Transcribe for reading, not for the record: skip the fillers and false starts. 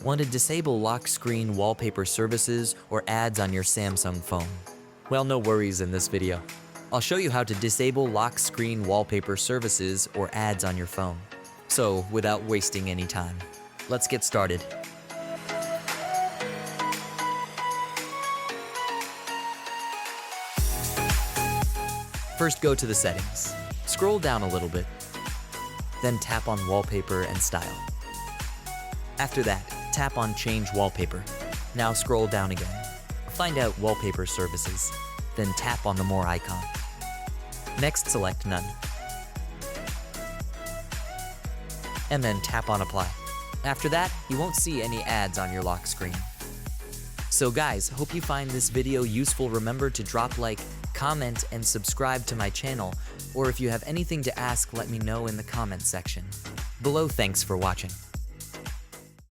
Want to disable lock screen wallpaper services or ads on your Samsung phone? Well, no worries in this video. I'll show you how to disable lock screen wallpaper services or ads on your phone. So, without wasting any time, let's get started. First, go to the settings. Scroll down a little bit. Then tap on Wallpaper and Style. After that, tap on Change Wallpaper. Now scroll down again. Find out Wallpaper Services. Then tap on the More icon. Next, select None. And then tap on Apply. After that, you won't see any ads on your lock screen. So guys, hope you find this video useful. Remember to drop like, comment, and subscribe to my channel. Or if you have anything to ask, let me know in the comment section below. Thanks for watching.